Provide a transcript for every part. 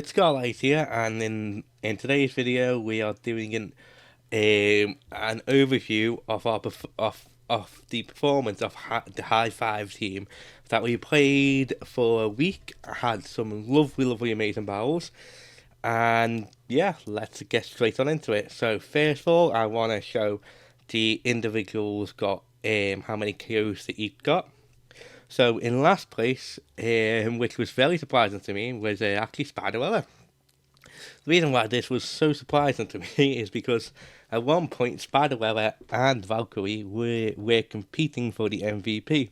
it's Scarlight here, and in today's video we are doing an overview of of the performance of the High Five team that we played for a week. Had some lovely, amazing battles, and yeah, let's get straight on into it. So first of all, I want to show the individuals got how many KOs they each got. So in last place, which was very surprising to me, was actually Spiderella. The reason why this was so surprising to me is because at one point Spiderella and Valkyrie were competing for the MVP.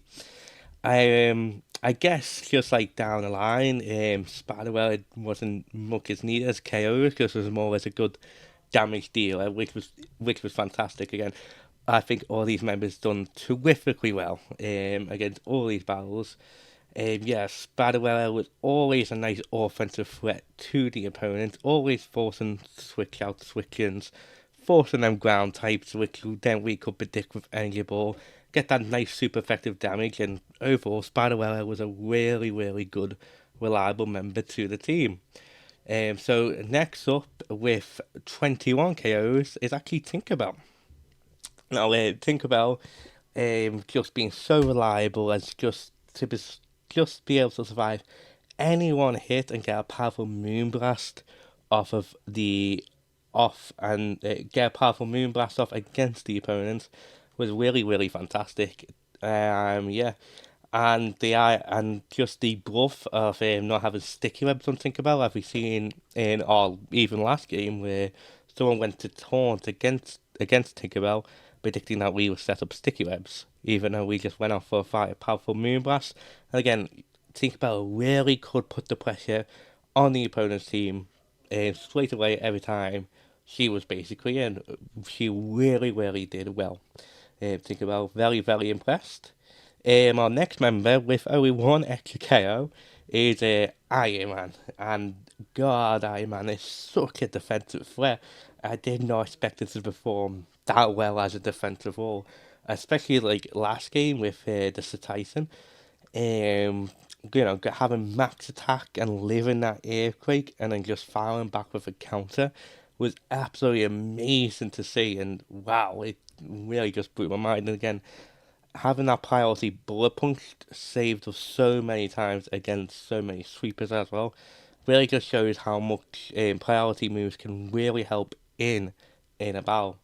I guess just like down the line, Spiderella wasn't much as neat as KO because it was more as a good damage dealer, which was fantastic again. I think all these members done terrifically well against all these battles. Yeah, Spadawara was always a nice offensive threat to the opponent, always forcing switch out switch-ins, forcing them ground types, which then we could predict with any ball, get that nice super effective damage, and overall Spadawara was a really good, reliable member to the team. So next up with 21 KOs is actually Tinkerbell. Now, Tinkerbell, just being so reliable as just be able to survive any one hit and get a powerful moonblast off of the off and get a powerful moonblast off against the opponent was really fantastic. Yeah, and and just the bluff of not having sticky webs on Tinkerbell, as we seen in our even last game where someone went to taunt against Tinkerbell, predicting that we would set up sticky webs, even though we just went off for a powerful moonblast. And again, Tinkerbell really could put the pressure on the opponent's team straight away every time she was basically in. She really did well. Tinkerbell very impressed. Our next member with only one extra KO is Iron Man, and God, Iron Man is such a defensive threat. I did not expect it to perform that well as a defensive role, especially like last game with the Titan. Having max attack and living that earthquake and then just firing back with a counter was absolutely amazing to see. And wow, it really just blew my mind. And again, having that priority bullet punch saved us so many times against so many sweepers as well. Really just shows how much priority moves can really help in a battle.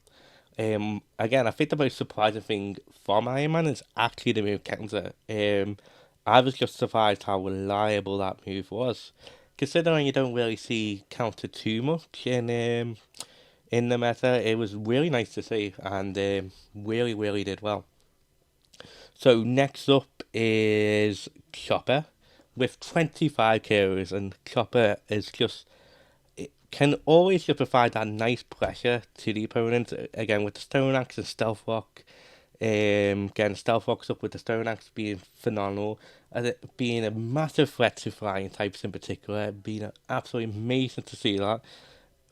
Again, I think the most surprising thing from Iron Man is actually the move counter. I was just surprised how reliable that move was, considering you don't really see counter too much in the meta. It was really nice to see, and really did well. So next up is Chopper with 25 KOs, and Chopper is just can always just provide that nice pressure to the opponent. Again, with the Stone Axe and Stealth Rock, getting Stealth Rocks up with the Stone Axe being phenomenal, and it being a massive threat to flying types in particular, being absolutely amazing to see that.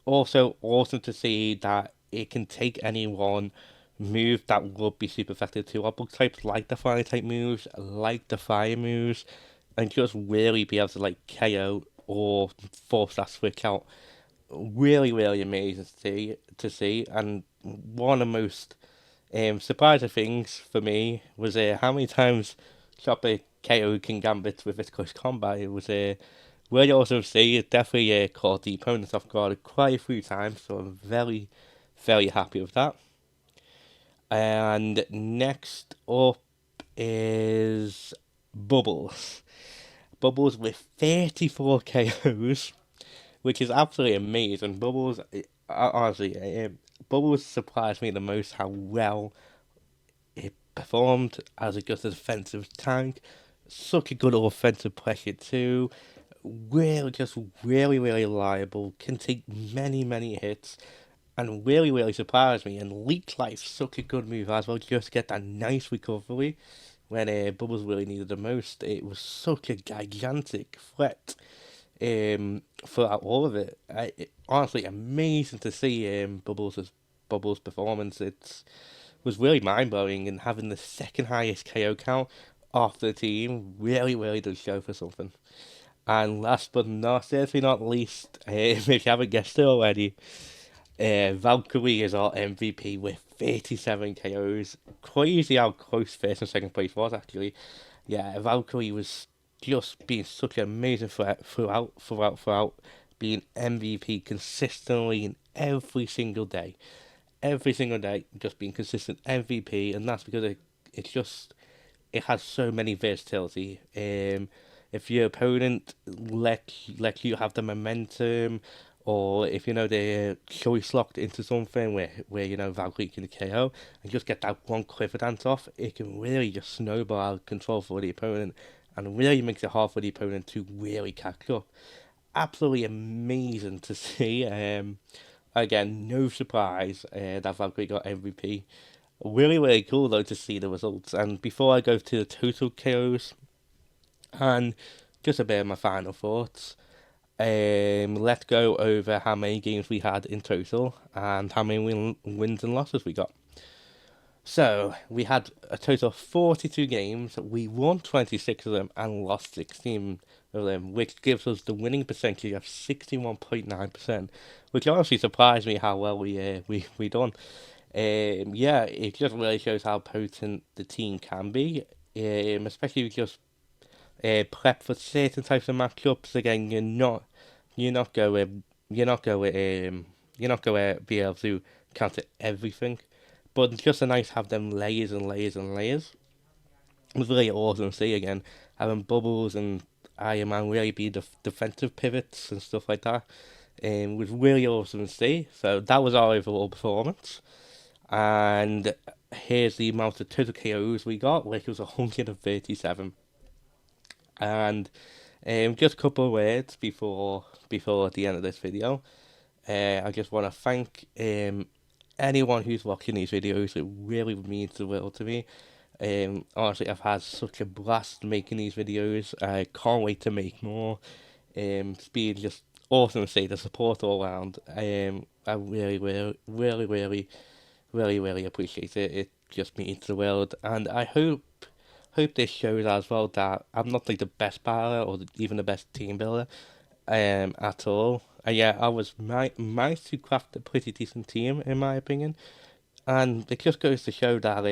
Also awesome to see that it can take any one move that would be super effective to our bug types, like the fire type moves, like the fire moves, and just really be able to like KO or force that switch out. Really amazing to see, and one of the most surprising things for me was how many times Chopper KO King Gambit with his close combat. It was really awesome to see. It definitely caught the opponents off guard quite a few times, so I'm very happy with that. And next up is Bubbles. Bubbles with 34 KOs, which is absolutely amazing. Honestly, Bubbles surprised me the most how well it performed as a good defensive tank. Such a good offensive pressure too. Really reliable. Can take many hits. And really surprised me. And Leech Life, such a good move as well. Just get that nice recovery when Bubbles really needed the most. It was such a gigantic threat throughout all of it. Honestly amazing to see Bubbles' performance. It was really mind blowing, and having the second highest KO count off the team really does show for something. And last but not certainly not least, if you haven't guessed it already, Valkyrie is our MVP with 37 KOs. Crazy how close first and second place was actually. Yeah, Valkyrie was just being such an amazing threat throughout, being MVP consistently in every single day, just being consistent MVP, and that's because it has so many versatility. If your opponent let you have the momentum, or if you know they're choice locked into something where you know Valkyrie can KO and just get that one clipper dance off, it can really just snowball out of control for the opponent and really makes it hard for the opponent to really catch up. Absolutely amazing to see. Again, no surprise that Valkyrie got MVP. Really cool though to see the results. And before I go to the total KOs and just a bit of my final thoughts, let's go over how many games we had in total and how many wins and losses we got. So we had a total of 42 games. We won 26 of them and lost 16 of them, which gives us the winning percentage of 61.9%, which honestly surprised me how well we done. Yeah, it just really shows how potent the team can be, especially if you just prep for certain types of matchups. Again, you're not going you're not going you're not going to be able to counter everything, but it's just a nice to have them layers and layers and layers. It was really awesome to see again having Bubbles and Iron Man really be the defensive pivots and stuff like that. Was really awesome to see. So that was our overall performance. And here's the amount of total KOs we got, which was 137. And just a couple of words before the end of this video. I just want to thank anyone who's watching these videos. It really means the world to me. Honestly, I've had such a blast making these videos. I can't wait to make more. It's been just awesome to see the support all around. I really appreciate it. It just means the world, and I hope this shows as well that I'm not like the best battler or even the best team builder, at all. And yeah, I was managed to craft a pretty decent team in my opinion, and it just goes to show that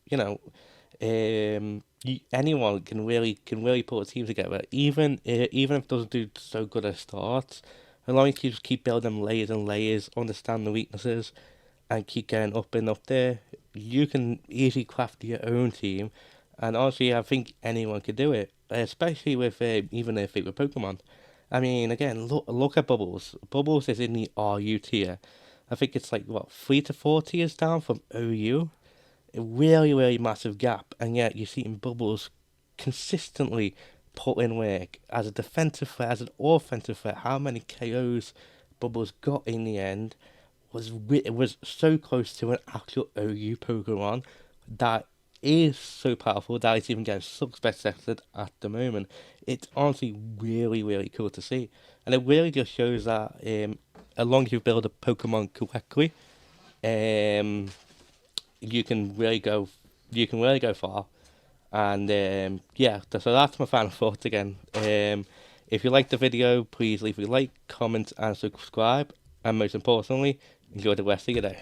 you know, anyone can really put a team together, even if it doesn't do so good at start. As long as you just keep building layers and layers, understand the weaknesses, and keep getting up and up there, you can easily craft your own team. And honestly, I think anyone could do it, especially with even their favorite Pokemon. I mean, again, look at Bubbles. Bubbles is in the RU tier. I think it's like what 3 to 4 tiers down from OU. A really massive gap, and yet you see in Bubbles consistently put in work as a defensive threat, as an offensive threat. How many KOs Bubbles got in the end it was so close to an actual OU Pokemon that is so powerful that it's even getting sub-specified at the moment. It's honestly really cool to see, and it really just shows that as long as you build a Pokemon correctly, um, you can really go far. And yeah, so that's my final thoughts again. If you liked the video, please leave a like, comment, and subscribe. And most importantly, enjoy the rest of your day.